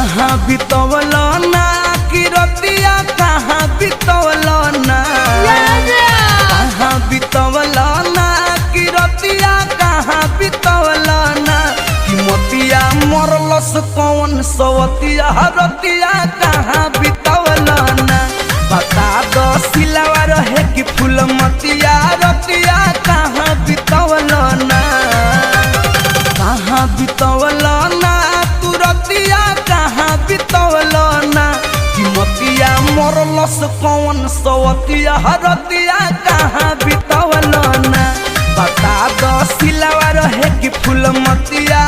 कहाँ बितवल ना कि रतिया कहाँ बितवल ना कहाँ बितवल ना कि रतिया कहाँ बितवल ना कि मोतिया मरलस कौन सवतिया रतिया कहाँ बितवल ना बता दो सिलवा रहे कि फूल मतिया रतिया कहाँ बितवल ना कहाँ बितवल ना तू रतिया कहाँ बितवल ना कि मोतिया मरलस कौन सवतिया रतिया कहाँ बितवल ना बता दो सिलवा रहे कि फूल मतिया